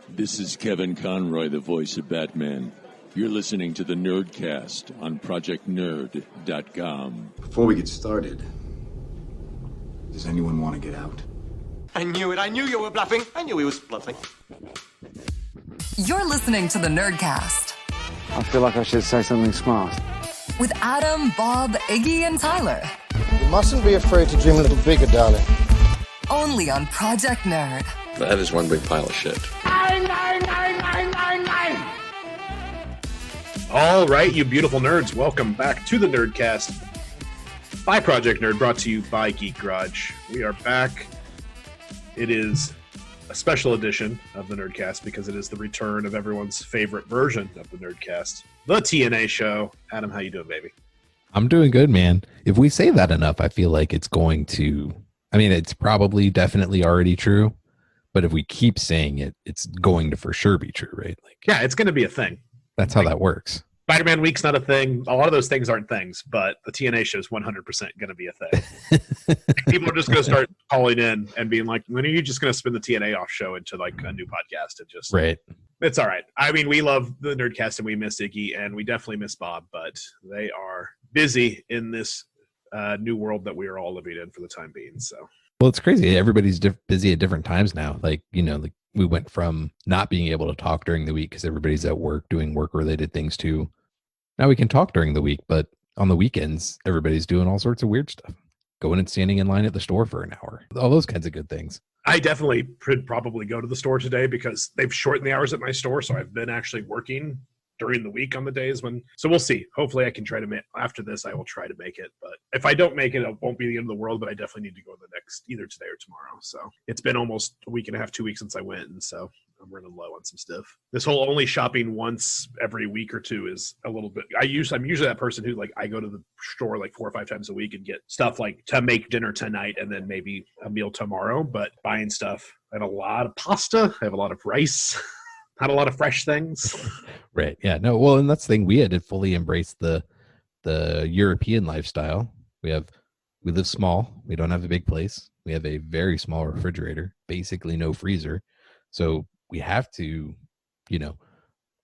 This is Kevin Conroy, the voice of Batman. You're listening to the Nerdcast on ProjectNerd.com. Before we get started, does anyone want to get out? I knew it. I knew you were bluffing. I knew he was bluffing. You're listening to the Nerdcast. I feel like I should say something smart. With Adam, Bob, Iggy, and Tyler. You mustn't be afraid to dream a little bigger, darling. Only on Project Nerd. That is one big pile of shit. All right, you beautiful nerds, welcome back to the Nerdcast by Project Nerd, brought to you by Geek Garage. We are back. It is a special edition of the Nerdcast because it is the return of everyone's favorite version of the Nerdcast, the TNA Show. Adam, how you doing, baby? I'm doing good, man. If we say that enough, I feel like it's going to, I mean, it's probably definitely already true, but if we keep saying it, it's going to for sure be true, right? Like, yeah, it's going to be a thing. That's how that works. Spider-Man Week's not a thing. A lot of those things aren't things, but the TNA show is 100% going to be a thing. People are just going to start calling in and being like, when are you just going to spin the TNA off show into like a new podcast? And just, right. It's all right. I mean, we love the Nerdcast and we miss Iggy and we definitely miss Bob, but they are busy in this new world that we are all living in for the time being. So, well, it's crazy. Everybody's busy at different times now. Like, you know, like we went from not being able to talk during the week because everybody's at work doing work-related things too. Now we can talk during the week, but on the weekends, everybody's doing all sorts of weird stuff. Going and standing in line at the store for an hour. All those kinds of good things. I definitely could probably go to the store today because they've shortened the hours at my store. So I've been actually working during the week on the days when, so we'll see. Hopefully I can try to after this, I will try to make it. But if I don't make it, it won't be the end of the world, but I definitely need to go the next, either today or tomorrow. So it's been almost a week and a half, 2 weeks since I went. And so I'm running low on some stuff. This whole only shopping once every week or two is a little bit, I'm usually that person who like, I go to the store like 4 or 5 times a week and get stuff like to make dinner tonight and then maybe a meal tomorrow, but buying stuff. I have a lot of pasta. I have a lot of rice. Not a lot of fresh things. Right. Yeah. No. Well, and that's the thing. We had to fully embrace the European lifestyle. We live small. We don't have a big place. We have a very small refrigerator, basically no freezer. So we have to, you know,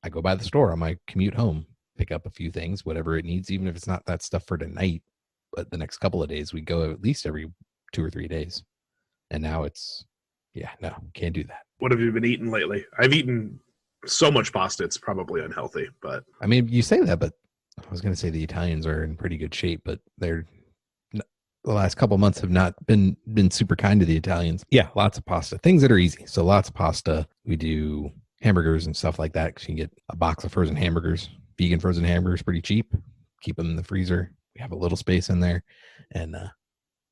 I go by the store on my commute home, pick up a few things, whatever it needs, even if it's not that stuff for tonight. But the next couple of days, we go at least every 2 or 3 days. And now it's, yeah, no, can't do that. What have you been eating lately? I've eaten so much pasta, it's probably unhealthy, but I mean, you say that, but I was going to say the Italians are in pretty good shape, but the last couple months have not been super kind to the Italians. Yeah, lots of pasta, things that are easy. So lots of pasta. We do hamburgers and stuff like that because you can get a box of frozen hamburgers, vegan frozen hamburgers, pretty cheap. Keep them in the freezer. We have a little space in there, and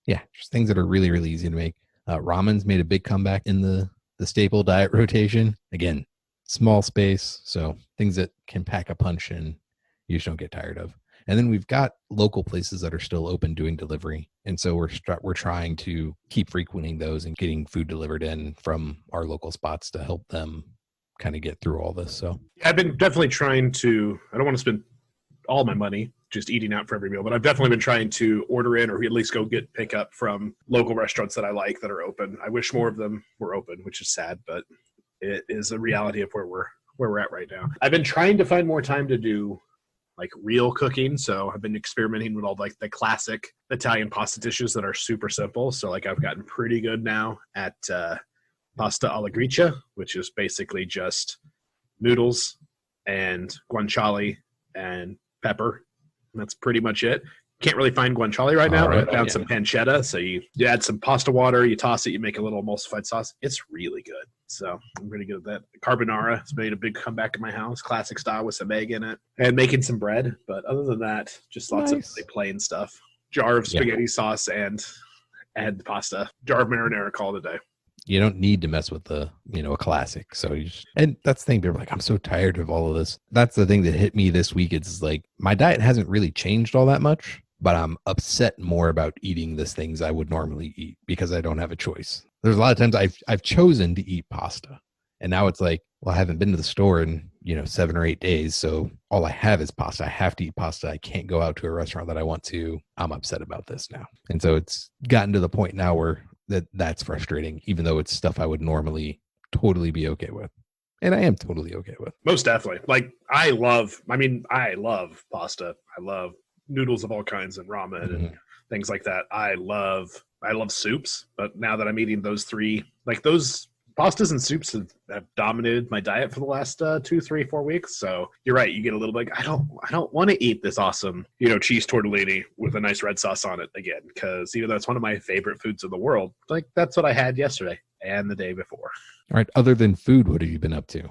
yeah, just things that are really, really easy to make. Ramen's made a big comeback in the staple diet rotation. Again, small space, so things that can pack a punch and you just don't get tired of. And then we've got local places that are still open doing delivery, and so we're trying to keep frequenting those and getting food delivered in from our local spots to help them kind of get through all this. So I've been definitely trying to, I don't want to spend all my money just eating out for every meal, but I've definitely been trying to order in or at least go get pickup from local restaurants that I like that are open. I wish more of them were open, which is sad, but it is a reality of where we're at right now. I've been trying to find more time to do like real cooking. So I've been experimenting with all like the classic Italian pasta dishes that are super simple. So like I've gotten pretty good now at pasta alla gricia, which is basically just noodles and guanciale and pepper. And that's pretty much it. Can't really find guanciale right now, but I found some pancetta. So you add some pasta water, you toss it, you make a little emulsified sauce. It's really good. So I'm pretty good at that. Carbonara has made a big comeback in my house, classic style with some egg in it, and making some bread. But other than that, just lots of really plain stuff. Jar of spaghetti sauce and pasta. Jar of marinara, call it a day. You don't need to mess with a classic. So and that's the thing. People are like, I'm so tired of all of this. That's the thing that hit me this week. It's like my diet hasn't really changed all that much, but I'm upset more about eating the things I would normally eat because I don't have a choice. There's a lot of times I've chosen to eat pasta, and now it's like, well, I haven't been to the store in 7 or 8 days, so all I have is pasta. I have to eat pasta. I can't go out to a restaurant that I want to. I'm upset about this now, and so it's gotten to the point now where that's frustrating, even though it's stuff I would normally totally be okay with. And I am totally okay with. Most definitely. Like, I love pasta. I love noodles of all kinds and ramen and things like that. I love soups, but now that I'm eating those three, like those pastas and soups have dominated my diet for the last 2, 3, 4 weeks. So you're right. You get a little bit, I don't want to eat this awesome, cheese tortellini with a nice red sauce on it again. Cause that's one of my favorite foods in the world. Like that's what I had yesterday and the day before. All right. Other than food, what have you been up to?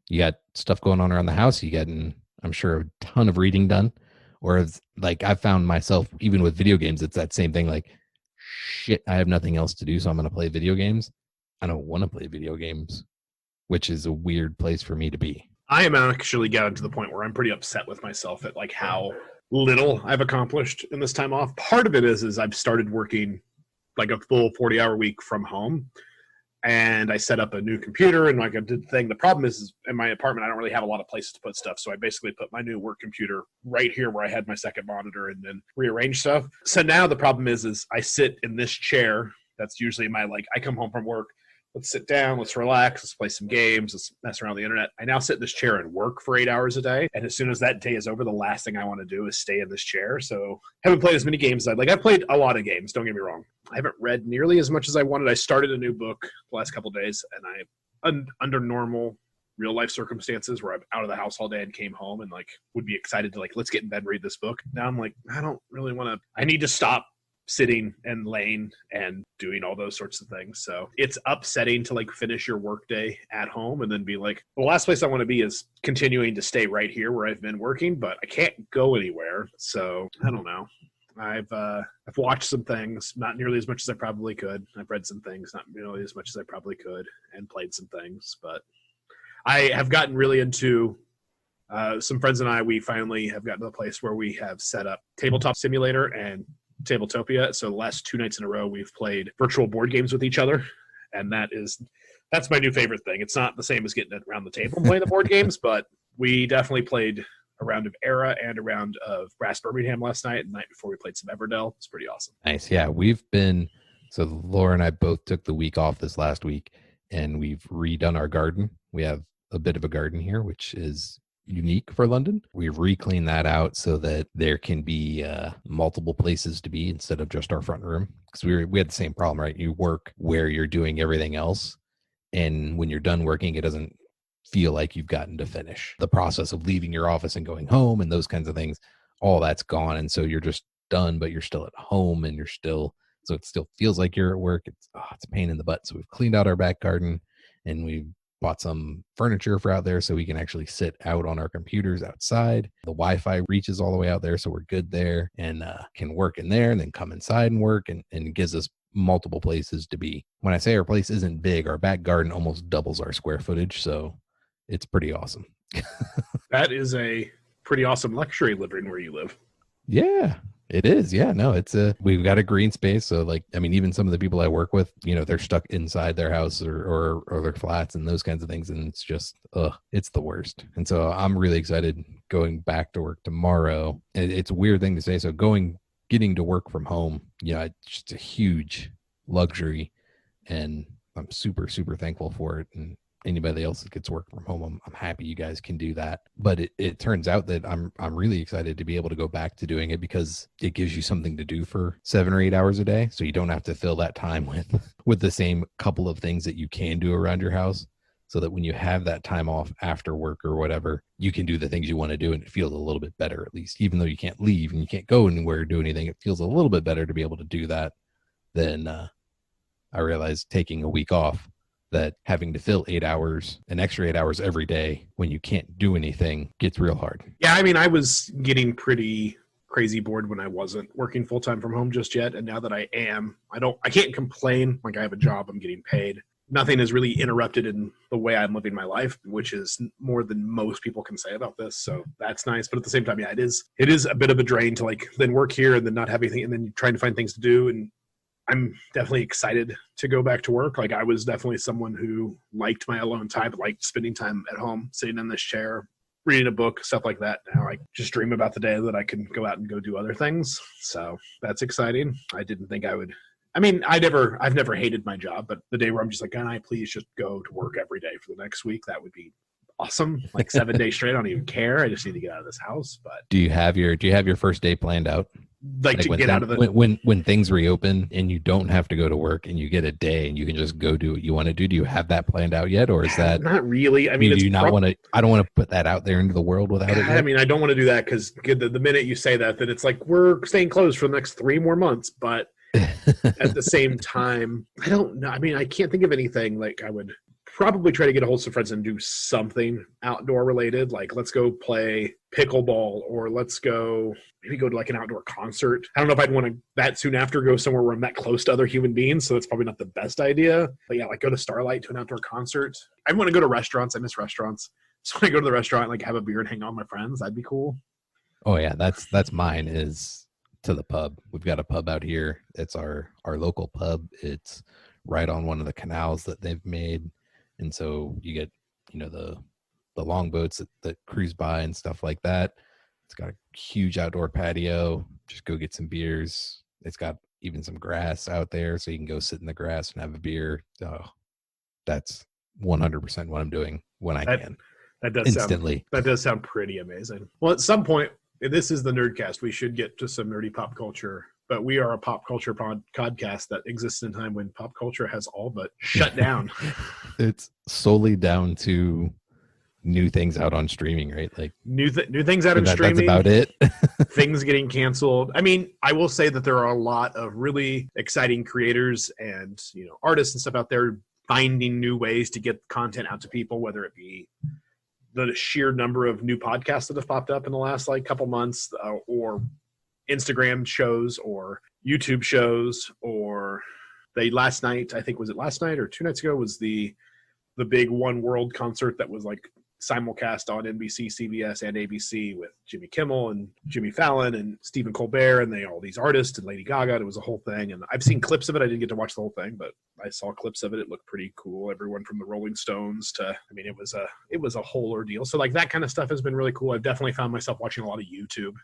You got stuff going on around the house. You getting, I'm sure, a ton of reading done. Or it's like I found myself, even with video games, it's that same thing. Like, shit, I have nothing else to do, so I'm going to play video games. I don't want to play video games, which is a weird place for me to be. I am actually gotten to the point where I'm pretty upset with myself at like how little I've accomplished in this time off. Part of it is I've started working like a full 40-hour week from home. And I set up a new computer and like I did the thing. The problem is in my apartment, I don't really have a lot of places to put stuff. So I basically put my new work computer right here where I had my second monitor and then rearrange stuff. So now the problem is I sit in this chair. That's usually my, like, I come home from work. Let's sit down. Let's relax. Let's play some games. Let's mess around the internet. I now sit in this chair and work for 8 hours a day. And as soon as that day is over, the last thing I want to do is stay in this chair. So I haven't played as many games as I'd like. I've played a lot of games. Don't get me wrong. I haven't read nearly as much as I wanted. I started a new book the last couple of days, and under normal real life circumstances where I'm out of the house all day and came home and like would be excited to like, let's get in bed and read this book. Now I'm like, I don't really want to, I need to stop sitting and laying and doing all those sorts of things. So it's upsetting to like finish your workday at home and then be like, well, the last place I want to be is continuing to stay right here where I've been working, but I can't go anywhere. So I don't know. I've watched some things, not nearly as much as I probably could. I've read some things, not nearly as much as I probably could, and played some things. But I have gotten really into some friends and I. We finally have gotten to the place where we have set up Tabletop Simulator and Tabletopia. So the last 2 nights in a row, we've played virtual board games with each other, and that's my new favorite thing. It's not the same as getting around the table and playing the board games, but we definitely played a round of Era and a round of Brass Birmingham last night. And the night before we played some Everdell. It's pretty awesome. Nice. Yeah, so Laura and I both took the week off this last week, and we've redone our garden. We have a bit of a garden here, which is unique for London. We've recleaned that out so that there can be multiple places to be instead of just our front room. Because we had the same problem, right? You work where you're doing everything else, and when you're done working, it doesn't feel like you've gotten to finish the process of leaving your office and going home and those kinds of things. All that's gone, and so you're just done, but you're still at home, and so it still feels like you're at work. It's a pain in the butt. So we've cleaned out our back garden, and we've bought some furniture for out there so we can actually sit out on our computers outside. The Wi-Fi reaches all the way out there, so we're good there, and can work in there and then come inside and work, and it gives us multiple places to be. When I say our place isn't big, our back garden almost doubles our square footage, so it's pretty awesome. That is a pretty awesome luxury living where you live. Yeah, it is. Yeah, no, we've got a green space. So like, I mean, even some of the people I work with, they're stuck inside their house or their flats and those kinds of things. And it's just, it's the worst. And so I'm really excited going back to work tomorrow. And it's a weird thing to say. So getting to work from home, it's just a huge luxury, and I'm super, super thankful for it. And anybody else that gets work from home, I'm happy you guys can do that. But it turns out that I'm really excited to be able to go back to doing it, because it gives you something to do for 7 or 8 hours a day. So you don't have to fill that time with the same couple of things that you can do around your house, so that when you have that time off after work or whatever, you can do the things you want to do, and it feels a little bit better, at least. Even though you can't leave and you can't go anywhere or do anything, it feels a little bit better to be able to do that than I realized taking a week off, that having to fill 8 hours, an extra 8 hours every day when you can't do anything, gets real hard. Yeah, I mean, I was getting pretty crazy bored when I wasn't working full-time from home just yet. And now that I am, I can't complain. Like, I have a job, I'm getting paid. Nothing is really interrupted in the way I'm living my life, which is more than most people can say about this. So that's nice. But at the same time, yeah, it is a bit of a drain to like then work here and then not have anything, and then trying to find things to do. And I'm definitely excited to go back to work. Like, I was definitely someone who liked my alone time, liked spending time at home, sitting in this chair, reading a book, stuff like that. Now I just dream about the day that I can go out and go do other things. So that's exciting. I didn't think I would I mean, I've never hated my job, but the day where I'm just like, can I please just go to work every day for the next week? That would be awesome. Like 7 days straight. I don't even care. I just need to get out of this house. But do you have your first day planned out? Like to get out of the when things reopen and you don't have to go to work and you get a day and you can just go do what you want to do. Do you have that planned out yet, or is that not really? I mean, do you not want to? I don't want to put that out there into the world without it. Yet. I mean, I don't want to do that because the minute you say that, then it's like we're staying closed for the next 3 more months. But at the same time, I don't know. I mean, I can't think of anything. Like I would probably try to get a hold of some friends and do something outdoor related. Like let's go play pickleball, or let's go maybe go to like an outdoor concert. I don't know if I'd want to that soon after go somewhere where I'm that close to other human beings, so that's probably not the best idea. But yeah, like go to Starlight to an outdoor concert. I want to go to restaurants. I miss restaurants. So when I go to the restaurant, like have a beer and hang out with my friends, that'd be cool. Oh yeah, that's mine is to the pub. We've got a pub out here. It's our local pub. It's right on one of the canals that they've made. And so you get, the longboats that cruise by and stuff like that. It's got a huge outdoor patio. Just go get some beers. It's got even some grass out there, so you can go sit in the grass and have a beer. Oh, that's 100% what I'm doing when I can. That does instantly. That does sound pretty amazing. Well, at some point, this is the Nerdcast. We should get to some nerdy pop culture. But we are a pop culture podcast that exists in a time when pop culture has all but shut down. It's solely down to new things out on streaming, right? Like new things out on streaming. That's about it. Things getting canceled. I mean, I will say that there are a lot of really exciting creators and artists and stuff out there finding new ways to get content out to people, whether it be the sheer number of new podcasts that have popped up in the last couple months, or Instagram shows or YouTube shows, or last night, I think, was it last night or 2 nights ago, was the big One World concert that was simulcast on NBC, CBS, and ABC with Jimmy Kimmel and Jimmy Fallon and Stephen Colbert and all these artists and Lady Gaga. It was a whole thing, and I've seen clips of it. I didn't get to watch the whole thing, but I saw clips of it. It looked pretty cool. Everyone from the Rolling Stones to, it was a whole ordeal. So that kind of stuff has been really cool. I've definitely found myself watching a lot of YouTube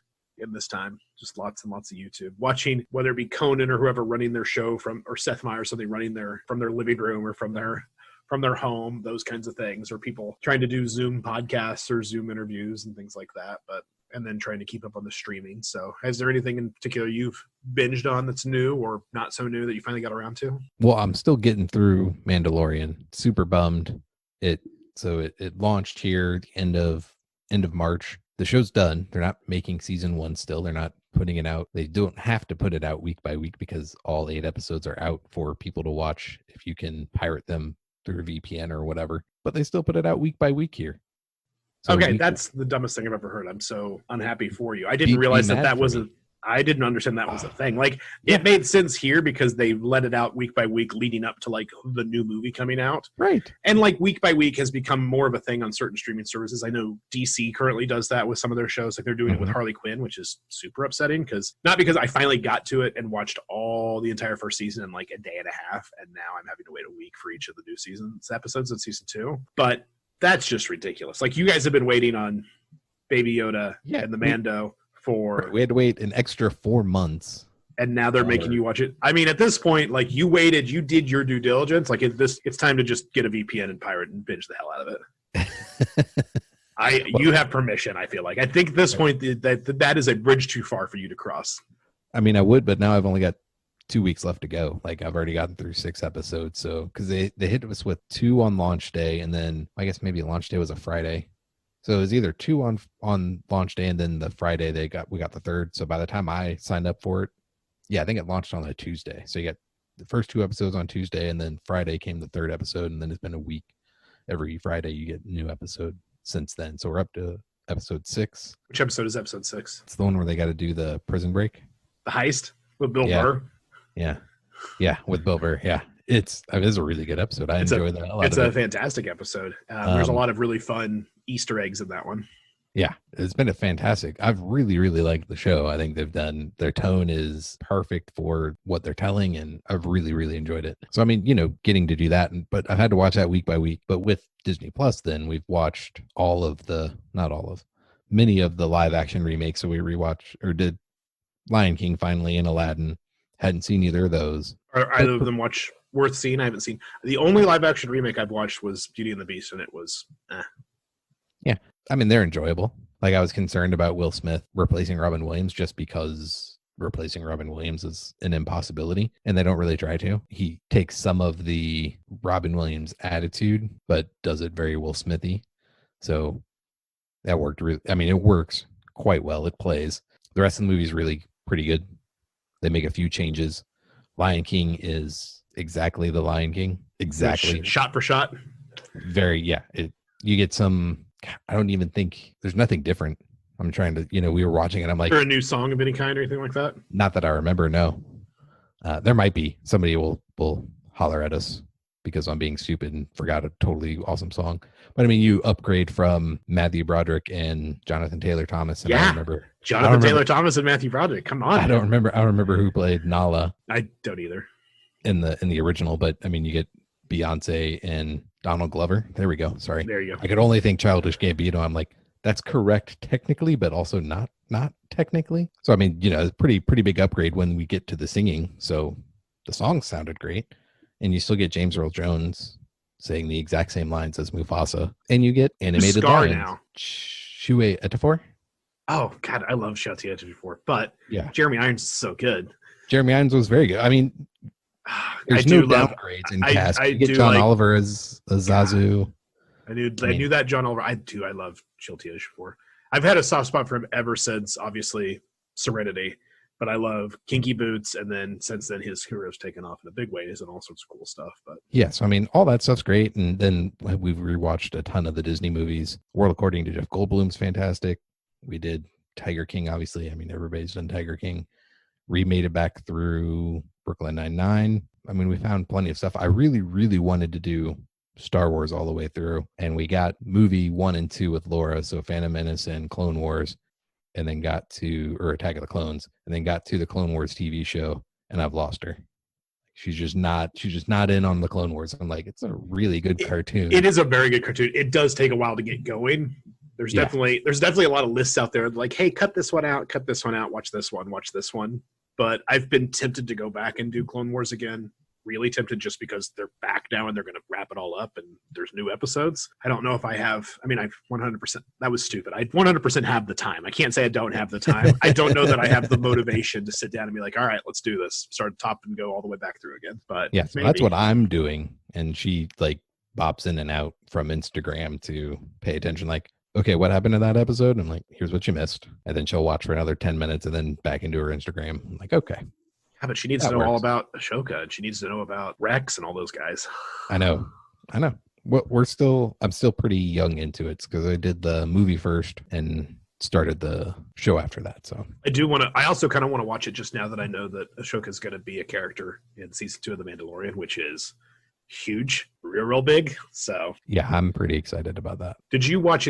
in this time, just lots and lots of YouTube, watching whether it be Conan or whoever running their show or Seth Meyers, something running from their living room or from their home, those kinds of things, or people trying to do Zoom podcasts or Zoom interviews and things like that. And then trying to keep up on the streaming. So is there anything in particular you've binged on that's new or not so new that you finally got around to? Well, I'm still getting through Mandalorian. Super bummed. It launched here the end of March. The show's done. They're not making season 1 still. They're not putting it out. They don't have to put it out week by week because all 8 episodes are out for people to watch if you can pirate them through a VPN or whatever. But they still put it out week by week here. So okay, that's the dumbest thing I've ever heard. I'm so unhappy for you. I didn't realize that wasn't. I didn't understand that was a thing. It made sense here because they let it out week by week leading up to the new movie coming out. Right. And week by week has become more of a thing on certain streaming services. I know DC currently does that with some of their shows. They're doing it with Harley Quinn, which is super upsetting not because I finally got to it and watched all the entire first season in a day and a half. And now I'm having to wait a week for each of the new season's episodes in season 2. But that's just ridiculous. You guys have been waiting on Baby Yoda and the Mando. We had to wait an extra 4 months, and now they're making you watch it. I mean, at this point, you waited, you did your due diligence. It's time to just get a VPN and pirate and binge the hell out of it. You have permission. I feel I think at this point that is a bridge too far for you to cross. I mean, I would, but now I've only got 2 weeks left to go. I've already gotten through 6 episodes. So because they hit us with 2 on launch day, and then I guess maybe launch day was a Friday. So it was either 2 on launch day, and then the Friday we got the 3rd. So by the time I signed up for it, I think it launched on a Tuesday. So you got the first 2 episodes on Tuesday, and then Friday came the 3rd episode, and then it's been a week. Every Friday you get a new episode since then. So we're up to episode 6. Which episode is episode 6? It's the one where they got to do the prison break. The heist with Bill Burr. Yeah, with Bill Burr. Yeah. It is a really good episode. I enjoy that a lot. It's a fantastic episode. There's a lot of really fun Easter eggs in that one. Yeah, it's been a fantastic. I've really, really liked the show. I think their tone is perfect for what they're telling, and I've really, really enjoyed it. So, I mean, getting to do that, but I've had to watch that week by week. But with Disney Plus, then we've watched many of the live action remakes. So we did Lion King finally and Aladdin. Hadn't seen either of those. Are either of them worth seeing? I haven't seen. The only live action remake I've watched was Beauty and the Beast, and it was Yeah, I mean, they're enjoyable. Like, I was concerned about Will Smith replacing Robin Williams just because replacing Robin Williams is an impossibility, and they don't really try to. He takes some of the Robin Williams attitude, but does it very Will Smithy. So that worked really. I mean, it works quite well. It plays. The rest of the movie is really pretty good. They make a few changes. Lion King is exactly the Lion King. Exactly. Shot for shot. Very, yeah. You get some, I don't even think, there's nothing different. I'm trying to, we were watching it. I'm like. Or a new song of any kind or anything like that? Not that I remember, no. There might be. Somebody will holler at us because I'm being stupid and forgot a totally awesome song. But I mean, you upgrade from Matthew Broderick and Jonathan Taylor Thomas. And I remember Jonathan Taylor Thomas and Matthew Broderick. Come on. I don't remember who played Nala. I don't either. In the original, but I mean, you get Beyonce and Donald Glover. There we go. Sorry. There you go. I could only think Childish Gambino. I'm like, that's correct technically, but also not technically. So I mean, it's pretty big upgrade when we get to the singing. So the song sounded great, and you still get James Earl Jones saying the exact same lines as Mufasa, and you get animated lions. Now. Shue Etafor. Oh God, I love Shouty Etafor, but yeah, Jeremy Irons is so good. Jeremy Irons was very good. I mean, there's no downgrades in cast. You get John Oliver as Zazu. I knew that John Oliver. I love Shouty Etafor. I've had a soft spot for him ever since, obviously, Serenity. But I love Kinky Boots, and then since then his career's taken off in a big ways and all sorts of cool stuff. But yes, I mean, all that stuff's great. And then we've rewatched a ton of the Disney movies. World According to Jeff Goldblum's fantastic. We did Tiger King, obviously. I mean, everybody's done Tiger King. Remade it back through Brooklyn Nine-Nine. I mean, we found plenty of stuff. I really, really wanted to do Star Wars all the way through, and we got movie 1 and 2 with Laura, so Phantom Menace and Clone Wars, and then Attack of the Clones, and then got to the Clone Wars TV show, and I've lost her. She's just not in on the Clone Wars. I'm like, it's a really good cartoon. It is a very good cartoon. It does take a while to get going. There's definitely a lot of lists out there like, hey, cut this one out, watch this one. But I've been tempted to go back and do Clone Wars again. Really tempted, just because they're back now and they're going to wrap it all up and there's new episodes. I don't know if I have. I mean, I've 100%. That was stupid. I 100% have the time. I can't say I don't have the time. I don't know that I have the motivation to sit down and be like, all right, let's do this. Start at the top and go all the way back through again. But yeah, so that's what I'm doing. And she like bops in and out from Instagram to pay attention. Like, okay, what happened to that episode? I'm like, here's what you missed. And then she'll watch for another 10 minutes and then back into her Instagram. I'm like, okay. Yeah, but she needs to know all about Ashoka, and she needs to know about Rex and all those guys. I know. I'm still pretty young into it because I did the movie first and started the show after that. So I also kind of want to watch it just now that I know that Ashoka is going to be a character in season 2 of The Mandalorian, which is huge, real big. So yeah, I'm pretty excited about that. Did you watch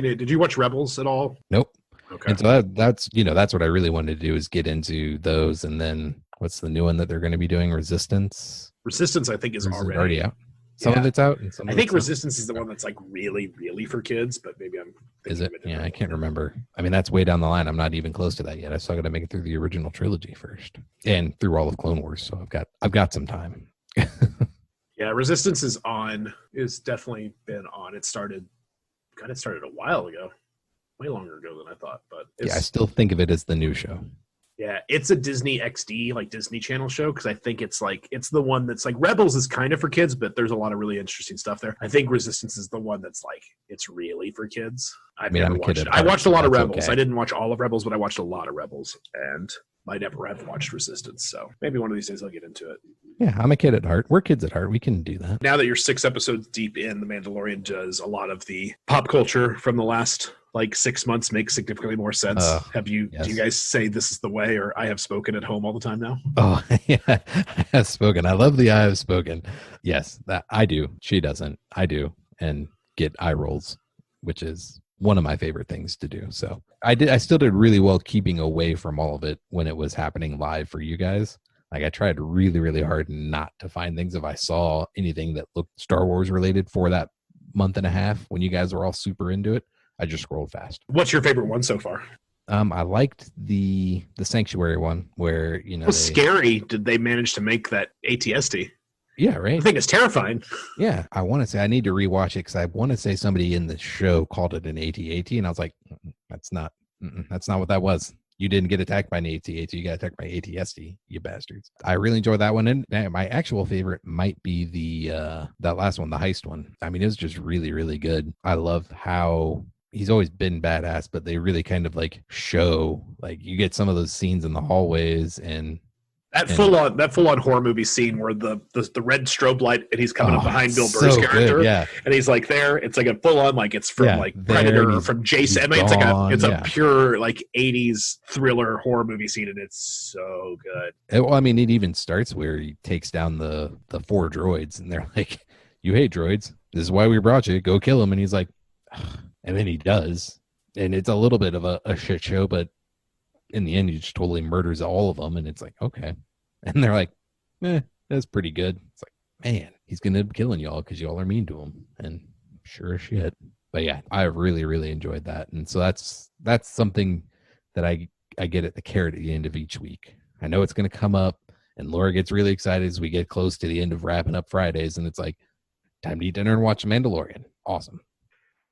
Rebels at all? Nope. Okay. And so that's what I really wanted to do, is get into those. And then what's the new one that they're going to be doing? Resistance, I think, is already out. Some of it's out. And I think Resistance is the one that's like really, really for kids, but maybe I'm. Is it? Yeah, I can't remember. I mean, that's way down the line. I'm not even close to that yet. I still got to make it through the original trilogy first and through all of Clone Wars. So I've got some time. Yeah, Resistance is definitely been on. It started a while ago, way longer ago than I thought. But I still think of it as the new show. Yeah, it's a Disney XD, like Disney Channel show, because I think it's the one that's like, Rebels is kind of for kids, but there's a lot of really interesting stuff there. I think Resistance is the one that's like, it's really for kids. I watched a lot of Rebels. Okay. I didn't watch all of Rebels, but I watched a lot of Rebels, and I never have watched Resistance. So maybe one of these days I'll get into it. Yeah, I'm a kid at heart. We're kids at heart. We can do that. Now that you're 6 episodes deep in, The Mandalorian does a lot of the pop culture from the last 6 months make significantly more sense. Do you guys say this is the way, or I have spoken at home all the time now? Oh, yeah, I have spoken. I love the I have spoken. Yes, that I do. She doesn't. I do. And get eye rolls, which is one of my favorite things to do. So I still did really well keeping away from all of it when it was happening live for you guys. Like, I tried really, really hard not to find things. If I saw anything that looked Star Wars related for that month and a half when you guys were all super into it, I just scrolled fast. What's your favorite one so far? I liked the Sanctuary one where, How scary did they manage to make that ATST? Yeah, right. I think it's terrifying. Yeah, I want to say I need to rewatch it because I want to say somebody in the show called it an AT-AT, and I was like, that's not what that was. You didn't get attacked by an AT-AT, you got attacked by ATST, you bastards. I really enjoyed that one, and my actual favorite might be the that last one, the heist one. I mean, it was just really, really good. I love how he's always been badass, but they really kind of like show, like you get some of those scenes in the hallways and that full on horror movie scene where the red strobe light and he's coming up behind Bill Burr's character, good, yeah, and he's like there. It's like a full on like it's from like Predator or from Jason. I mean, it's a pure like 80s thriller horror movie scene, and it's so good. Well, I mean, it even starts where he takes down the 4 droids, and they're like, "You hate droids. This is why we brought you. Go kill them." And he's like, and then he does, and it's a little bit of a shit show, but in the end, he just totally murders all of them, and it's like, okay. And they're like, that's pretty good. It's like, man, he's going to be killing y'all because y'all are mean to him. And sure as shit. But yeah, I really, really enjoyed that. And so that's something that I get at the carrot at the end of each week. I know it's going to come up, and Laura gets really excited as we get close to the end of wrapping up Fridays, and it's like, time to eat dinner and watch Mandalorian. Awesome.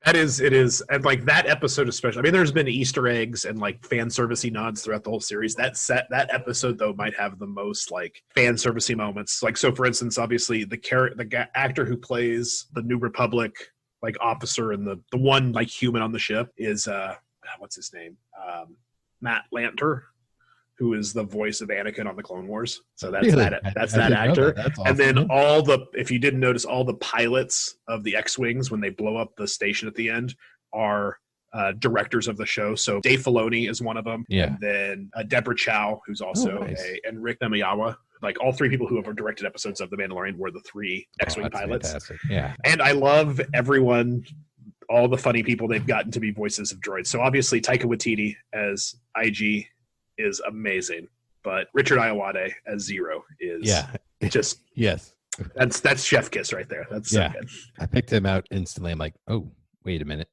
It is. And like that episode especially, I mean, there's been Easter eggs and like fan servicey nods throughout the whole series. That episode though might have the most like fan servicey moments. Like, so for instance, obviously the actor who plays the New Republic like officer and the one like human on the ship is what's his name? Matt Lanter, who is the voice of Anakin on the Clone Wars. So that's really? That's that actor. That's awesome. And then if you didn't notice, all the pilots of the X-Wings, when they blow up the station at the end, are directors of the show. So Dave Filoni is one of them. Yeah. And then Deborah Chow, who's also and Rick Nemiyawa. Like all 3 people who have directed episodes of The Mandalorian were the 3 X-Wing pilots. Fantastic. Yeah. And I love everyone, all the funny people they've gotten to be voices of droids. So obviously Taika Waititi as IG is amazing, but Richard Iowade as Zero is just yes. That's chef kiss right there. That's so good. I picked him out instantly. I'm like, oh, wait a minute.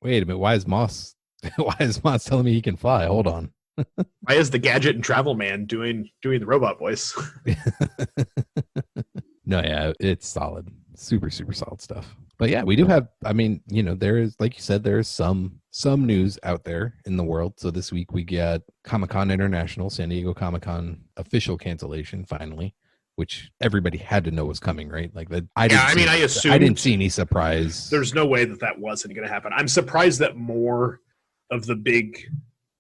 Why is Moss telling me he can fly? Hold on. Why is the gadget and travel man doing the robot voice? No, yeah, it's solid. Super, super solid stuff. But yeah, we do have, I mean, there is, like you said, there's some news out there in the world. So this week we got Comic-Con International, San Diego Comic-Con official cancellation finally, which everybody had to know was coming, right? Like that. I didn't see any surprise. There's no way that wasn't going to happen. I'm surprised that more of the big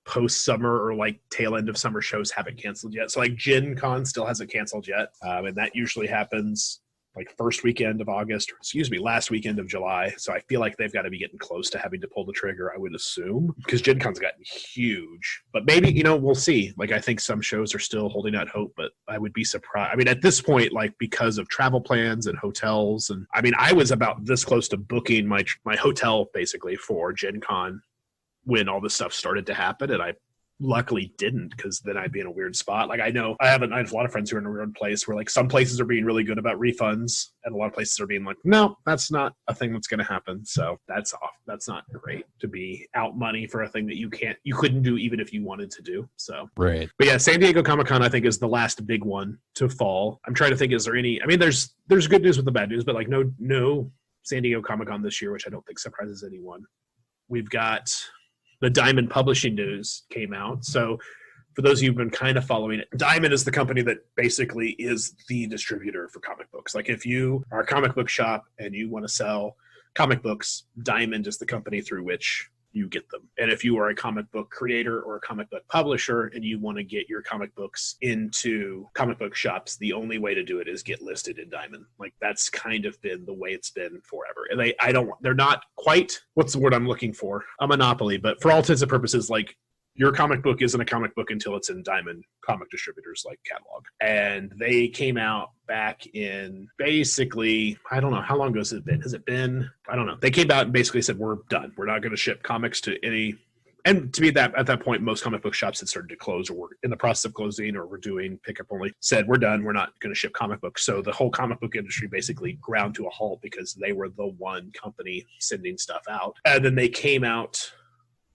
post-summer or like tail end of summer shows haven't canceled yet. So like Gen Con still hasn't canceled yet. And that usually happens like last weekend of July. So I feel like they've got to be getting close to having to pull the trigger, I would assume, because Gen Con's gotten huge. But maybe, we'll see. Like, I think some shows are still holding out hope, but I would be surprised. I mean, at this point, like, because of travel plans and hotels, and I mean, I was about this close to booking my hotel basically for Gen Con when all this stuff started to happen, and I luckily didn't, because then I'd be in a weird spot. Like, I have a lot of friends who are in a weird place where like some places are being really good about refunds and a lot of places are being like, no, that's not a thing that's going to happen. So that's off. That's not great to be out money for a thing that you couldn't do even if you wanted to do. So, right. But yeah, San Diego Comic-Con I think is the last big one to fall. I'm trying to think, is there any, I mean, there's good news with the bad news, but like no San Diego Comic-Con this year, which I don't think surprises anyone. We've got the Diamond Publishing news came out. So for those of you who've been kind of following it, Diamond is the company that basically is the distributor for comic books. Like if you are a comic book shop and you want to sell comic books, Diamond is the company through which you get them. And if you are a comic book creator or a comic book publisher and you want to get your comic books into comic book shops, the only way to do it is get listed in Diamond. Like that's kind of been the way it's been forever. And they're not quite, what's the word I'm looking for? A monopoly, but for all intents and purposes, like your comic book isn't a comic book until it's in Diamond comic distributors like catalog. And they came out back in basically, I don't know, how long ago has it been? Has it been? I don't know. They came out and basically said, we're done. We're not going to ship comics to any. And to me, at that point, most comic book shops had started to close or were in the process of closing or were doing pickup only, said, we're done. We're not going to ship comic books. So the whole comic book industry basically ground to a halt because they were the one company sending stuff out. And then they came out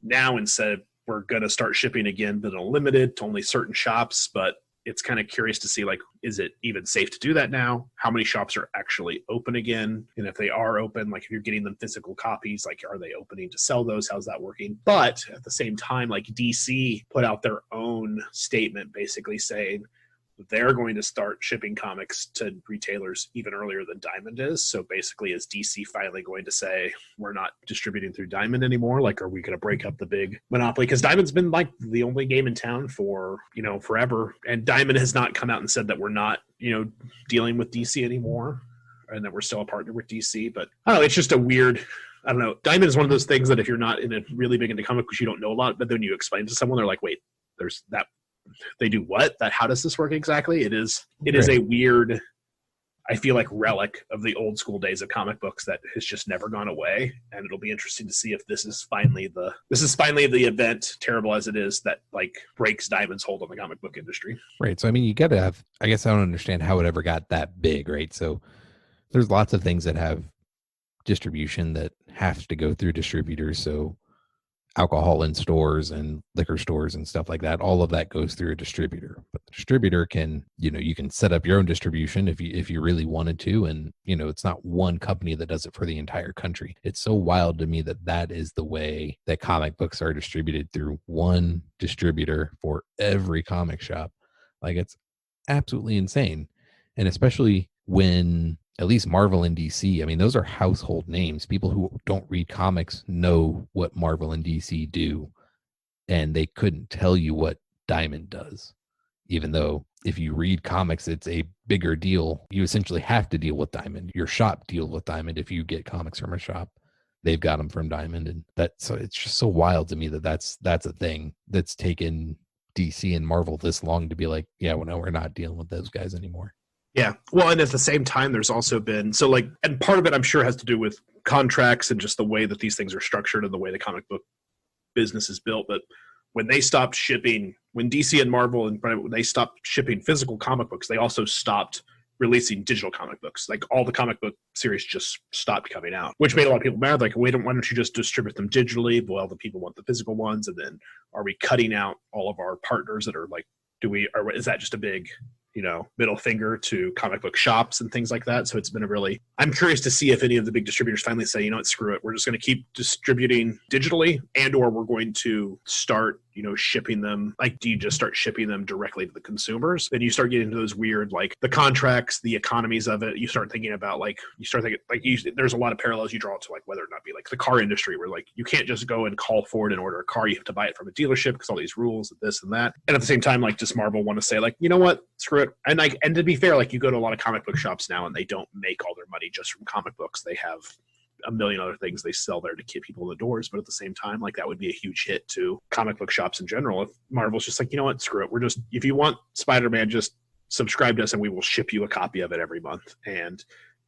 now and said, we're going to start shipping again, but limited to only certain shops. But it's kind of curious to see, like, is it even safe to do that now? How many shops are actually open again? And if they are open, like if you're getting them physical copies, like are they opening to sell those? How's that working? But at the same time, like DC put out their own statement basically saying they're going to start shipping comics to retailers even earlier than Diamond is. So basically, is DC finally going to say, we're not distributing through Diamond anymore? Like, are we going to break up the big monopoly? Because Diamond's been like the only game in town for, forever. And Diamond has not come out and said that we're not, dealing with DC anymore and that we're still a partner with DC. But I don't know, it's just a weird, I don't know. Diamond is one of those things that if you're not in a really big into comic books, you don't know a lot. But then you explain to someone, they're like, wait, there's that. They do what? How does this work exactly? It is a weird, I feel like, relic of the old school days of comic books that has just never gone away. And it'll be interesting to see if this is finally the event, terrible as it is, that like breaks Diamond's hold on the comic book industry. Right. So I mean, you got to have, I guess I don't understand how it ever got that big, right? So there's lots of things that have distribution that have to go through distributors. So alcohol in stores and liquor stores and stuff like that, all of that goes through a distributor. But the distributor can, you can set up your own distribution if you really wanted to. And, it's not one company that does it for the entire country. It's so wild to me that is the way that comic books are distributed, through one distributor for every comic shop. Like, it's absolutely insane. And especially when at least Marvel and DC, I mean, those are household names. People who don't read comics know what Marvel and DC do, and they couldn't tell you what Diamond does. Even though if you read comics, it's a bigger deal. You essentially have to deal with Diamond. Your shop deals with Diamond. If you get comics from a shop, they've got them from Diamond. And so it's just so wild to me that's a thing that's taken DC and Marvel this long to be like, yeah, well, no, we're not dealing with those guys anymore. Yeah. Well, and at the same time, there's also been, and part of it I'm sure has to do with contracts and just the way that these things are structured and the way the comic book business is built. But when they stopped shipping, when DC and Marvel and when they stopped shipping physical comic books, they also stopped releasing digital comic books. Like, all the comic book series just stopped coming out, which made a lot of people mad. Like, why don't you just distribute them digitally? Well, the people want the physical ones. And then are we cutting out all of our partners that are like, is that just a big, middle finger to comic book shops and things like that? So it's been I'm curious to see if any of the big distributors finally say, screw it. We're just going to keep distributing digitally, or we're going to start, shipping them. Like, do you just start shipping them directly to the consumers? Then you start getting into those weird, like the contracts, the economies of it. You start thinking about there's a lot of parallels you draw to like whether or not be like the car industry, where like you can't just go and call Ford and order a car. You have to buy it from a dealership because all these rules and this and that. And at the same time, like, does Marvel want to say like, you know what, screw it? And to be fair, like, you go to a lot of comic book shops now and they don't make all their money just from comic books. They have a million other things they sell there to keep people in the doors. But at the same time, like, that would be a huge hit to comic book shops in general if Marvel's just like, you know what, screw it. If you want Spider-Man, just subscribe to us and we will ship you a copy of it every month. And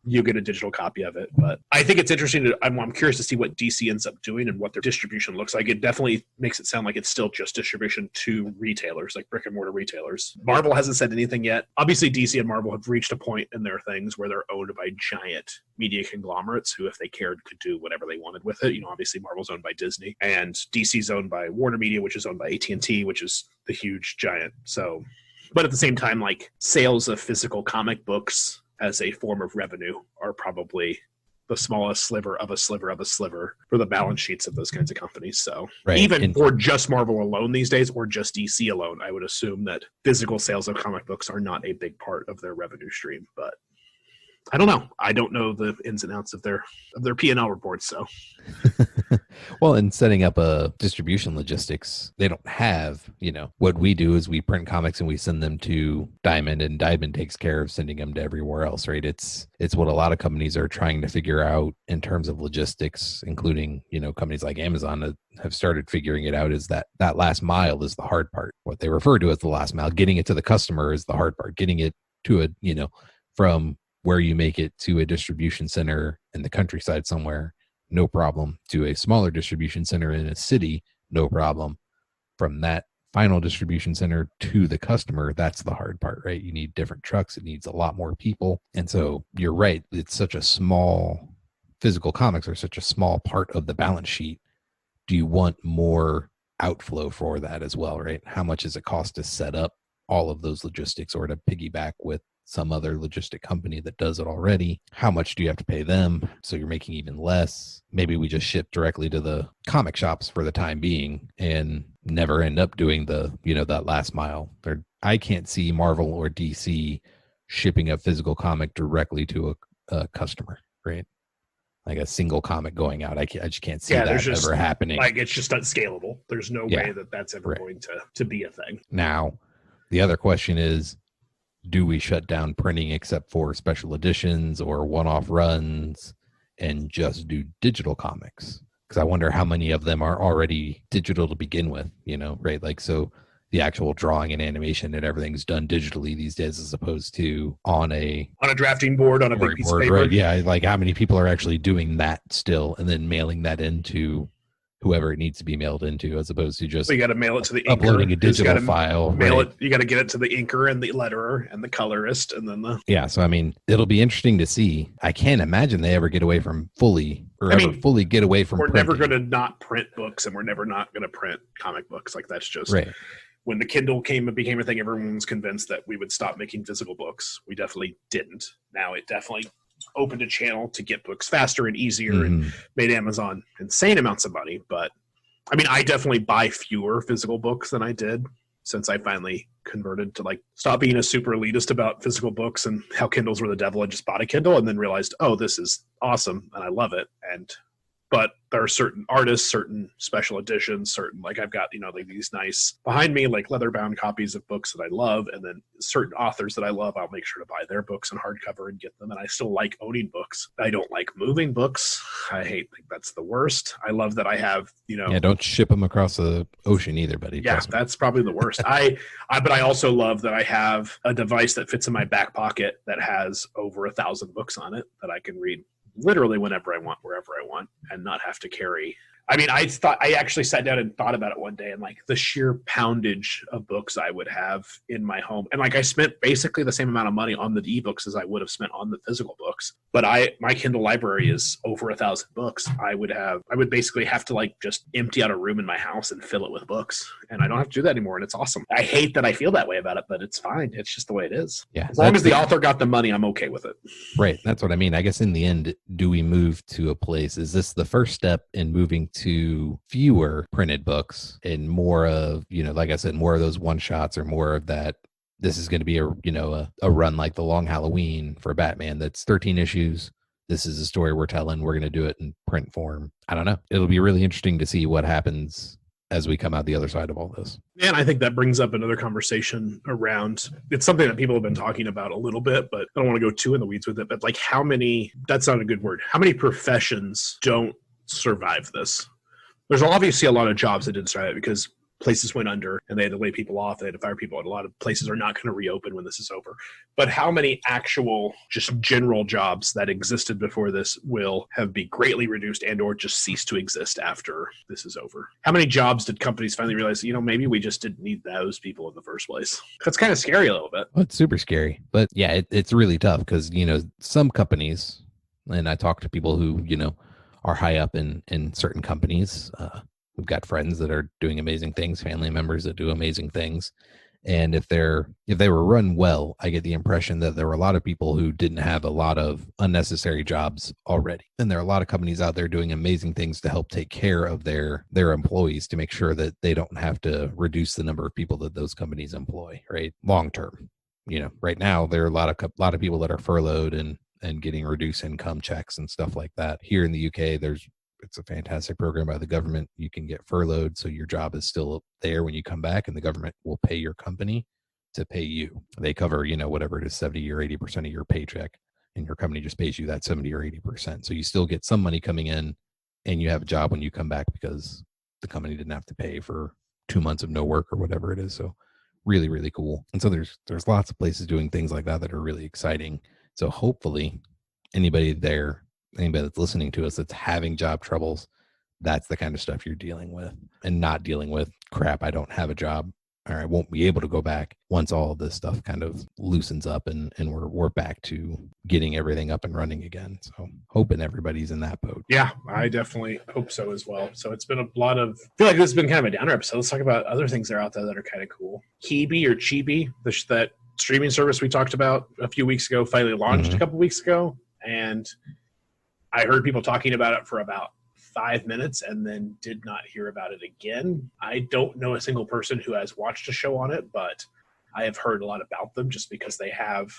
you get a digital copy of it. But I think it's interesting. I'm curious to see what DC ends up doing and what their distribution looks like. It definitely makes it sound like it's still just distribution to retailers, like brick and mortar retailers. Marvel hasn't said anything yet. Obviously, DC and Marvel have reached a point in their things where they're owned by giant media conglomerates who, if they cared, could do whatever they wanted with it. Obviously, Marvel's owned by Disney and DC's owned by Warner Media, which is owned by AT&T, which is the huge giant. So, but at the same time, like, sales of physical comic books as a form of revenue are probably the smallest sliver of a sliver of a sliver for the balance sheets of those kinds of companies. So even for just Marvel alone these days, or just DC alone, I would assume that physical sales of comic books are not a big part of their revenue stream. But I don't know. I don't know the ins and outs of their P&L reports. So, well, in setting up a distribution logistics, they don't have, what we do is we print comics and we send them to Diamond, and Diamond takes care of sending them to everywhere else, right? It's what a lot of companies are trying to figure out in terms of logistics, including, companies like Amazon that have started figuring it out, is that last mile is the hard part. What they refer to as the last mile, getting it to the customer is the hard part. Getting it to from where you make it to a distribution center in the countryside somewhere, no problem. To a smaller distribution center in a city, no problem. From that final distribution center to the customer, that's the hard part, right? You need different trucks. It needs a lot more people. And so you're right. It's such a physical comics are such a small part of the balance sheet. Do you want more outflow for that as well, right? How much does it cost to set up all of those logistics or to piggyback with some other logistic company that does it already? How much do you have to pay them so you're making even less? Maybe we just ship directly to the comic shops for the time being and never end up doing the, that last mile. I can't see Marvel or DC shipping a physical comic directly to a customer, right? Like a single comic going out. I just can't see that ever happening. Like, it's just unscalable. There's no way that that's ever going to be a thing. Now, the other question is, do we shut down printing except for special editions or one-off runs and just do digital comics? Because I wonder how many of them are already digital to begin with, right? Like, so the actual drawing and animation and everything's done digitally these days as opposed to on a drafting board on a big piece of paper. Right? Yeah, like how many people are actually doing that still and then mailing that into whoever it needs to be mailed into, as opposed to just you got to mail it to the inker, uploading a digital file. Mail it. You got to get it to the inker and the letterer and the colorist, and then the So I mean, it'll be interesting to see. I can't imagine they ever get away from fully get away from. We're printing. never going to not print books, and we're never not going to print comic books. Like, that's just right. When the Kindle became a thing, everyone was convinced that we would stop making physical books. We definitely didn't. Now it definitely opened a channel to get books faster and easier and made Amazon insane amounts of money. But I mean, I definitely buy fewer physical books than I did since I finally converted to stop being a super elitist about physical books and how Kindles were the devil. I just bought a Kindle and then realized, oh, this is awesome and I love it. But there are certain artists, certain special editions, I've got, these nice behind me, leather bound copies of books that I love. And then certain authors that I love, I'll make sure to buy their books in hardcover and get them. And I still like owning books. I don't like moving books. I think that's the worst. I love that I have, don't ship them across the ocean either, buddy. Yeah, that's probably the worst. But I also love that I have a device that fits in my back pocket that has over 1,000 books on it that I can read literally whenever I want, wherever I want, and not have to carry. I mean, I actually sat down and thought about it one day, and the sheer poundage of books I would have in my home. And I spent basically the same amount of money on the ebooks as I would have spent on the physical books. But my Kindle library is over 1,000 books. I would basically have to just empty out a room in my house and fill it with books. And I don't have to do that anymore. And it's awesome. I hate that I feel that way about it, but it's fine. It's just the way it is. Yeah. As long as the author got the money, I'm okay with it. Right. That's what I mean. I guess in the end, do we move to a place? Is this the first step in moving to fewer printed books and more of, like I said, more of those one shots or more of that? This is going to be a run like the Long Halloween for Batman. That's 13 issues. This is a story we're telling. We're going to do it in print form. I don't know. It'll be really interesting to see what happens as we come out the other side of all this. And I think that brings up another conversation around, it's something that people have been talking about a little bit, but I don't want to go too in the weeds with it. But how many, that's not a good word, how many professions don't survive this? There's obviously a lot of jobs that didn't survive it because places went under and they had to lay people off. They had to fire people. And a lot of places are not going to reopen when this is over. But how many actual just general jobs that existed before this will be greatly reduced and or just cease to exist after this is over? How many jobs did companies finally realize, maybe we just didn't need those people in the first place? That's kind of scary a little bit. Well, it's super scary. But yeah, it's really tough because, some companies, and I talk to people who, are high up in certain companies. We've got friends that are doing amazing things, family members that do amazing things. And if they were run well, I get the impression that there were a lot of people who didn't have a lot of unnecessary jobs already. And there are a lot of companies out there doing amazing things to help take care of their employees to make sure that they don't have to reduce the number of people that those companies employ, right? Long term. Right now there are a lot of people that are furloughed and getting reduced income checks and stuff like that. Here in the UK, it's a fantastic program by the government. You can get furloughed, so your job is still there when you come back, and the government will pay your company to pay you. They cover, whatever it is, 70 or 80% of your paycheck, and your company just pays you that 70 or 80%. So you still get some money coming in, and you have a job when you come back because the company didn't have to pay for 2 months of no work or whatever it is. So really, really cool. And so there's lots of places doing things like that are really exciting. So hopefully anybody that's listening to us that's having job troubles, that's the kind of stuff you're dealing with and not dealing with crap. I don't have a job. or I won't be able to go back once all of this stuff kind of loosens up and we're back to getting everything up and running again. So hoping everybody's in that boat. Yeah, I definitely hope so as well. So it's been a lot of, I feel like this has been kind of a downer episode. Let's talk about other things that are out there that are kind of cool. Kibi or Chibi, that streaming service we talked about a few weeks ago, finally launched a couple weeks ago. And I heard people talking about it for about 5 minutes and then did not hear about it again. I don't know a single person who has watched a show on it, but I have heard a lot about them just because they have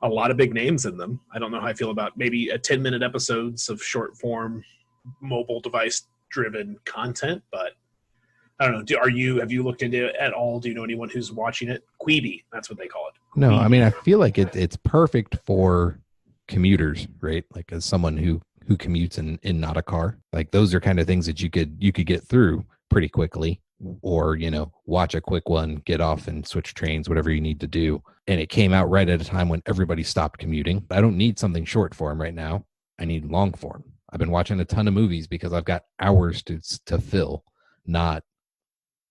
a lot of big names in them. I don't know how I feel about maybe a 10-minute episodes of short form mobile device driven content, but I don't know. Have you looked into it at all? Do you know anyone who's watching it? Quibi, that's what they call it. No, I mean, I feel like it's perfect for commuters, right? Like as someone who commutes in not a car, like those are kind of things that you could get through pretty quickly, or watch a quick one, get off and switch trains, whatever you need to do. And it came out right at a time when everybody stopped commuting. I don't need something short form right now. I need long form. I've been watching a ton of movies because I've got hours to fill, not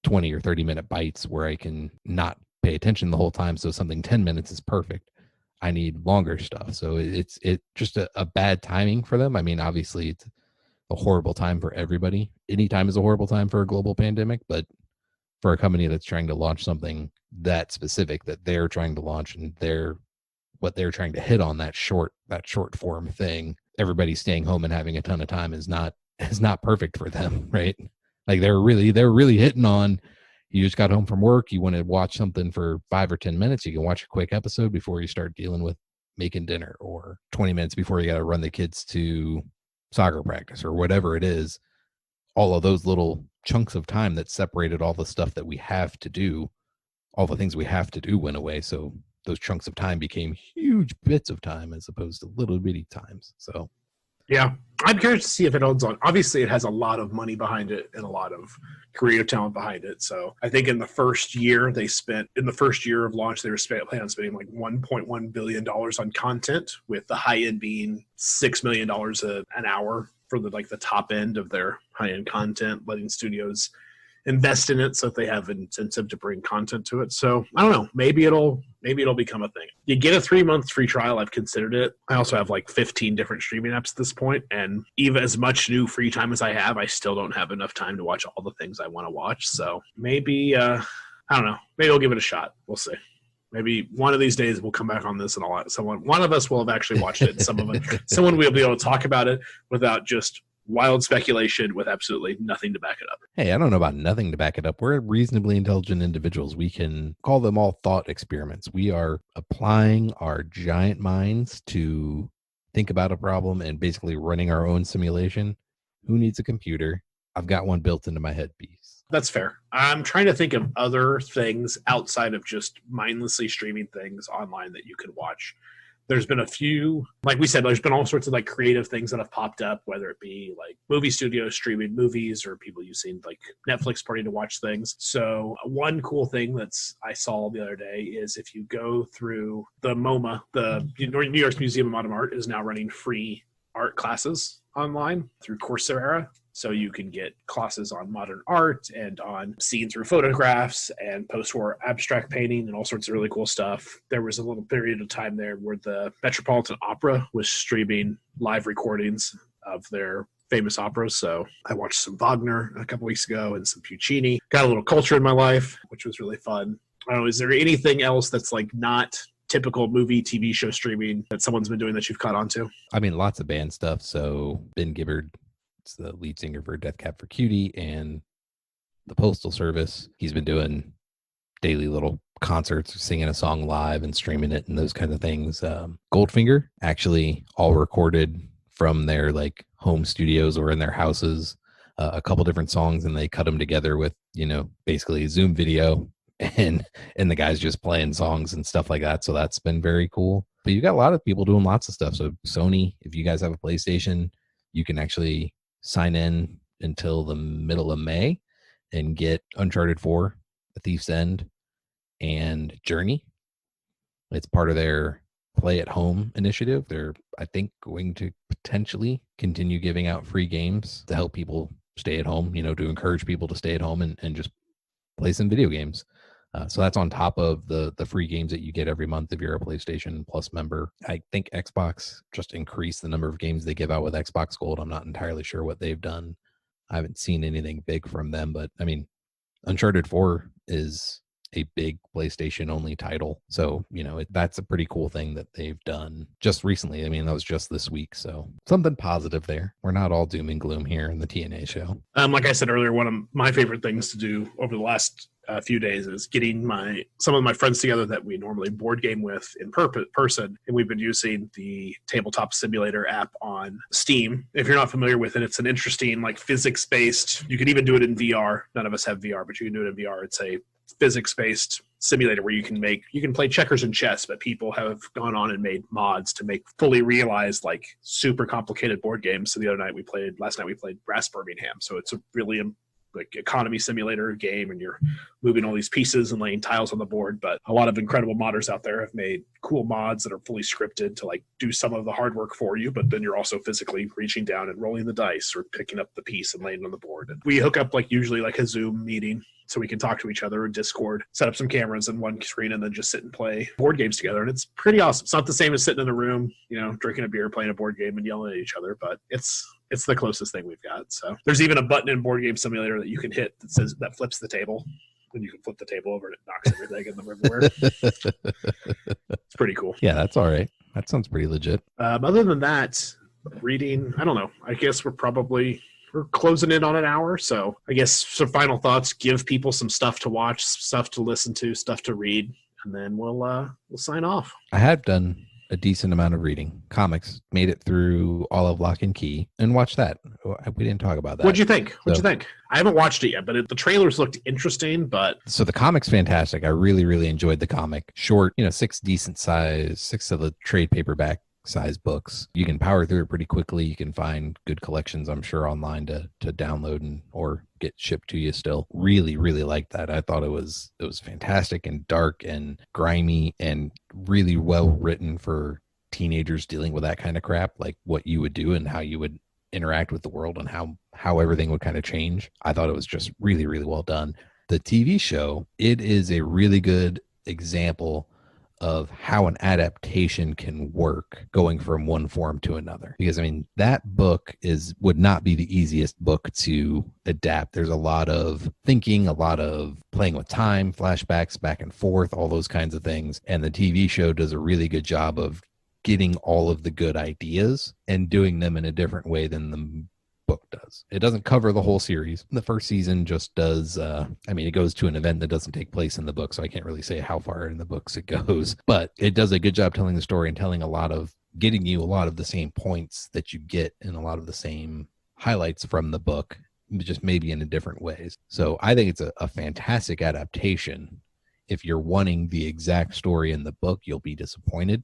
20 or 30 minute bites where I can not pay attention the whole time. So something 10 minutes is perfect. I need longer stuff. So it's just a bad timing for them. I mean, obviously it's a horrible time for everybody. Any time is a horrible time for a global pandemic, but for a company that's trying to launch something that specific that they're trying to launch and what they're trying to hit on that short form thing, everybody staying home and having a ton of time is not perfect for them, right? Like they're really hitting on, you just got home from work, you want to watch something for 5 or 10 minutes, you can watch a quick episode before you start dealing with making dinner, or 20 minutes before you got to run the kids to soccer practice or whatever it is. All of those little chunks of time that separated all the stuff that we have to do, all the things we have to do went away. So those chunks of time became huge bits of time as opposed to little bitty times. So yeah, I'm curious to see if it owns on. Obviously, it has a lot of money behind it and a lot of creative talent behind it. So I think in the first year of launch, they were planning on spending like $1.1 billion on content, with the high end being $6 million an hour for the top end of their high end content, letting studios invest in it so that they have an incentive to bring content to it. So I don't know, maybe it'll become a thing. You get a 3-month free trial. I've considered it. I also have like 15 different streaming apps at this point, and even as much new free time as I have, I still don't have enough time to watch all the things I want to watch. So maybe I don't know, maybe I'll give it a shot. We'll see. Maybe one of these days we'll come back on this and one of us will have actually watched it. Someone will be able to talk about it without just wild speculation with absolutely nothing to back it up. Hey, I don't know about nothing to back it up. We're reasonably intelligent individuals. We can call them all thought experiments. We are applying our giant minds to think about a problem and basically running our own simulation. Who needs a computer? I've got one built into my headpiece. That's fair. I'm trying to think of other things outside of just mindlessly streaming things online that you could watch. There's been a few, like we said, there's been all sorts of like creative things that have popped up, whether it be like movie studios streaming movies or people using like Netflix Party to watch things. So one cool thing I saw the other day is if you go through the MoMA, the New York Museum of Modern Art is now running free art classes online through Coursera. So you can get classes on modern art and on seen through photographs and post-war abstract painting and all sorts of really cool stuff. There was a little period of time there where the Metropolitan Opera was streaming live recordings of their famous operas. So I watched some Wagner a couple weeks ago and some Puccini. Got a little culture in my life, which was really fun. I don't know, is there anything else that's like not typical movie, TV show streaming that someone's been doing that you've caught on to? I mean, lots of band stuff. So Ben Gibbard, the lead singer for Death Cab for Cutie and the Postal Service, he's been doing daily little concerts, singing a song live and streaming it and those kind of things. Goldfinger, actually all recorded from their like home studios or in their houses, a couple different songs, and they cut them together with, basically Zoom video and the guys just playing songs and stuff like that. So that's been very cool. But you got a lot of people doing lots of stuff. So Sony, if you guys have a PlayStation, you can actually sign in until the middle of May and get Uncharted 4, The Thief's End, and Journey. It's part of their Play at Home initiative. They're, I think, going to potentially continue giving out free games to help people stay at home, to encourage people to stay at home and just play some video games. So that's on top of the free games that you get every month if you're a PlayStation Plus member. I think Xbox just increased the number of games they give out with Xbox Gold. I'm not entirely sure what they've done. I haven't seen anything big from them, but I mean, Uncharted 4 is a big PlayStation only title. So, that's a pretty cool thing that they've done just recently. I mean, that was just this week. So something positive there. We're not all doom and gloom here in the TNA show. Like I said earlier, one of my favorite things to do over the last few days is getting some of my friends together that we normally board game with in person. And we've been using the Tabletop Simulator app on Steam. If you're not familiar with it, it's an interesting, physics-based, you can even do it in VR. None of us have VR, but you can do it in VR. It's a physics-based simulator where you can play checkers and chess, but people have gone on and made mods to make fully realized, super complicated board games. So last night we played Brass Birmingham. So it's a really economy simulator game, and you're moving all these pieces and laying tiles on the board. But a lot of incredible modders out there have made cool mods that are fully scripted to do some of the hard work for you, but then you're also physically reaching down and rolling the dice or picking up the piece and laying it on the board. And we hook up usually a Zoom meeting so we can talk to each other, or Discord, set up some cameras and one screen, and then just sit and play board games together. And it's pretty awesome. It's not the same as sitting in a room, drinking a beer, playing a board game and yelling at each other, but it's the closest thing we've got. So there's even a button in Board Game Simulator that you can hit that flips the table, and you can flip the table over and it knocks everything in the everywhere. It's pretty cool. Yeah, that's all right. That sounds pretty legit. Other than that, reading, I don't know. I guess we're closing in on an hour. So I guess some final thoughts, give people some stuff to watch, stuff to listen to, stuff to read, and then we'll sign off. I have done a decent amount of reading. Comics, made it through all of Lock and Key, and watched that. We didn't talk about that. What'd you think? I haven't watched it yet, but the trailers looked interesting. But so the comic's fantastic. I really, really enjoyed the comic. Short, 6 of the trade paperback size books. You can power through it pretty quickly. You can find good collections, I'm sure, online to download or get shipped to you still. Really, really liked that. I thought it was fantastic and dark and grimy and really well written for teenagers dealing with that kind of crap, like what you would do and how you would interact with the world and how everything would kind of change. I thought it was just really, really well done. The TV show, it is a really good example of how an adaptation can work going from one form to another. Because that book would not be the easiest book to adapt. There's a lot of thinking, a lot of playing with time, flashbacks back and forth, all those kinds of things. And the TV show does a really good job of getting all of the good ideas and doing them in a different way than the book does. It doesn't cover the whole series. The first season just does, it goes to an event that doesn't take place in the book, so I can't really say how far in the books it goes, but it does a good job telling the story and getting you a lot of the same points that you get in a lot of the same highlights from the book, just maybe in a different ways. So I think it's a fantastic adaptation. If you're wanting the exact story in the book, you'll be disappointed.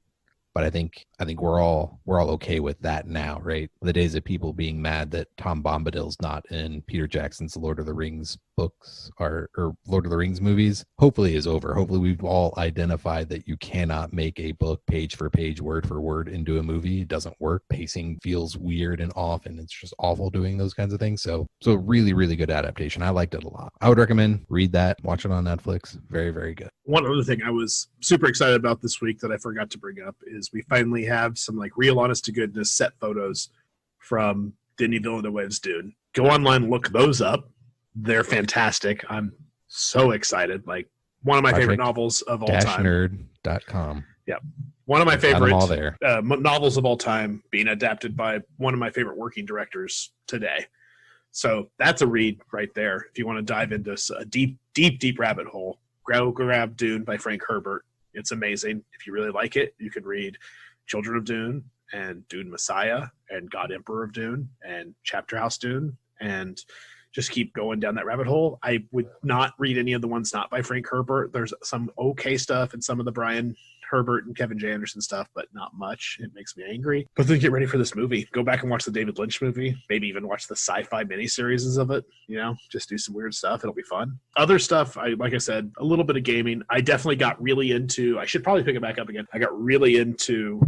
But I think we're all okay with that now, right? The days of people being mad that Tom Bombadil's not in Peter Jackson's Lord of the Rings books or Lord of the Rings movies, hopefully is over. Hopefully we've all identified that you cannot make a book page for page, word for word into a movie. It doesn't work. Pacing feels weird and off, and it's just awful doing those kinds of things. So really, really good adaptation. I liked it a lot. I would recommend read that, watch it on Netflix. Very, very good. One other thing I was super excited about this week that I forgot to bring up is we finally have some real honest to goodness set photos from Denis Villeneuve's Dune. Go online, look those up. They're fantastic. I'm so excited. One of my favorite novels of all time. Nerd.com. Yeah. One of my favorite all there. Novels of all time being adapted by one of my favorite working directors today. So that's a read right there. If you want to dive into a deep, deep, deep rabbit hole, grab Dune by Frank Herbert. It's amazing. If you really like it, you can read Children of Dune and Dune Messiah and God Emperor of Dune and Chapter House Dune and just keep going down that rabbit hole. I would not read any of the ones not by Frank Herbert. There's some okay stuff and some of the Brian Herbert and Kevin J. Anderson stuff, but not much. It makes me angry. But then get ready for this movie. Go back and watch the David Lynch movie. Maybe even watch the sci-fi miniseries of it. Just do some weird stuff. It'll be fun. Other stuff, like I said, a little bit of gaming. I definitely got really into, I should probably pick it back up again. I got really into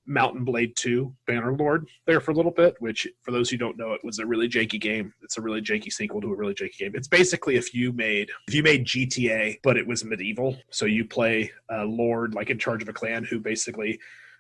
Mountain Blade 2 Bannerlord there for a little bit, which for those who don't know, it was a really janky game. It's a really janky sequel to a really janky game. It's basically if you made GTA, but it was medieval. So you play a lord like in charge of a clan who basically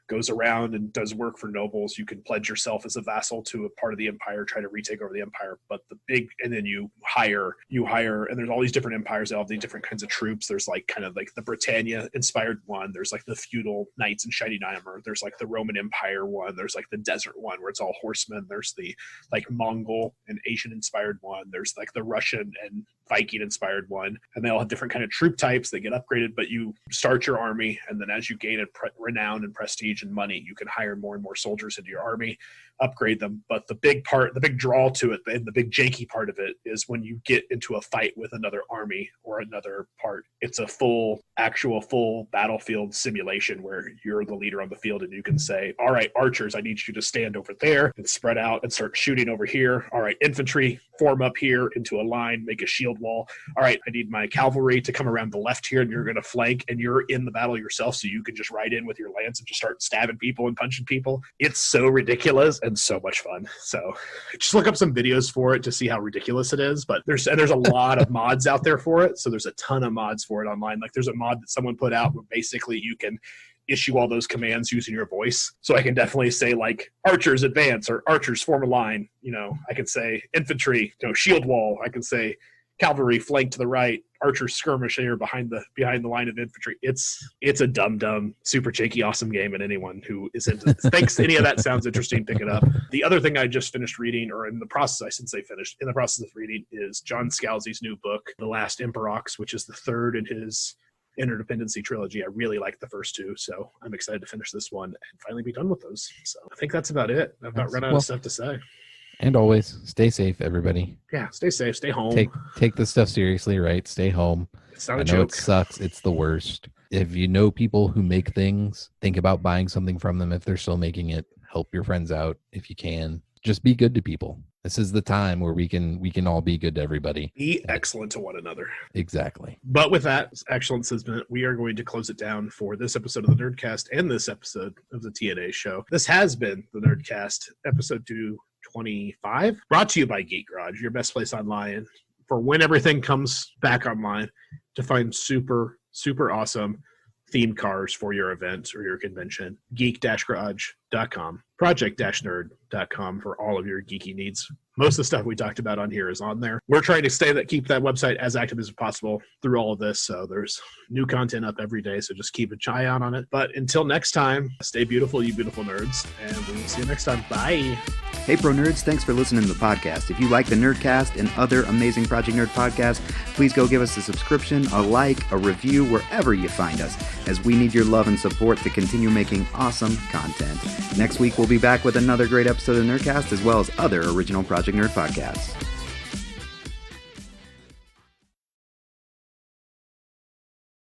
goes around and does work for nobles. You can pledge yourself as a vassal to a part of the empire, try to retake over the empire. But and then you hire, and there's all these different empires that all have these different kinds of troops. There's like kind of like the Britannia inspired one. There's like the feudal knights in Shining Armor. There's like the Roman Empire one. There's like the desert one where it's all horsemen. There's the like Mongol and Asian inspired one. There's like the Russian and Viking inspired one. And they all have different kind of troop types that get upgraded, but you start your army. And then as you gain renown and prestige and money, you can hire more and more soldiers into your army, upgrade them. But the big draw to it, and the big janky part of it, is when you get into a fight with another army or another part. It's a full battlefield simulation where you're the leader on the field and you can say, all right, archers, I need you to stand over there and spread out and start shooting over here. All right, infantry, form up here into a line, make a shield wall. All right, I need my cavalry to come around the left here and you're going to flank, and you're in the battle yourself, so you can just ride in with your lance and just start stabbing people and punching people. It's so ridiculous and so much fun. So just look up some videos for it to see how ridiculous it is. But there's a lot of mods out there for it. So there's a ton of mods for it online. Like there's a mod that someone put out where basically you can issue all those commands using your voice. So I can definitely say like archers advance or archers form a line. I can say infantry, shield wall. I can say cavalry flank to the right, archers skirmish here behind the line of infantry. It's a dumb, super cheeky, awesome game, and anyone who is into this, thinks any of that sounds interesting, pick it up. The other thing I just finished reading, or in the process, I shouldn't say finished, in the process of reading, is John Scalzi's new book, The Last Emperox, which is the third in his Interdependency trilogy. I really like the first two, so I'm excited to finish this one and finally be done with those. So I think that's about it. I've about run out of stuff to say. And always stay safe, everybody. Yeah, stay safe, stay home. Take this stuff seriously, right? Stay home. It's not a I know joke. It sucks. It's the worst. If you know people who make things, think about buying something from them if they're still making it. Help your friends out if you can. Just be good to people. This is the time where we can all be good to everybody. Be excellent to one another. Exactly. But with that excellent sentiment, we are going to close it down for this episode of the Nerdcast and this episode of the TNA Show. This has been the Nerdcast, episode 225, brought to you by Geek Garage, your best place online for when everything comes back online to find super, super awesome themed cars for your event or your convention. Geek-garage.com, project-nerd.com for all of your geeky needs. Most of the stuff we talked about on here is on there. We're trying to keep that website as active as possible through all of this. So there's new content up every day. So just keep an eye out on it. But until next time, stay beautiful, you beautiful nerds. And we will see you next time. Bye. Hey, Pro Nerds, thanks for listening to the podcast. If you like the Nerdcast and other amazing Project Nerd podcasts, please go give us a subscription, a like, a review, wherever you find us, as we need your love and support to continue making awesome content. Next week, we'll be back with another great episode of Nerdcast, as well as other original Project Nerd podcasts.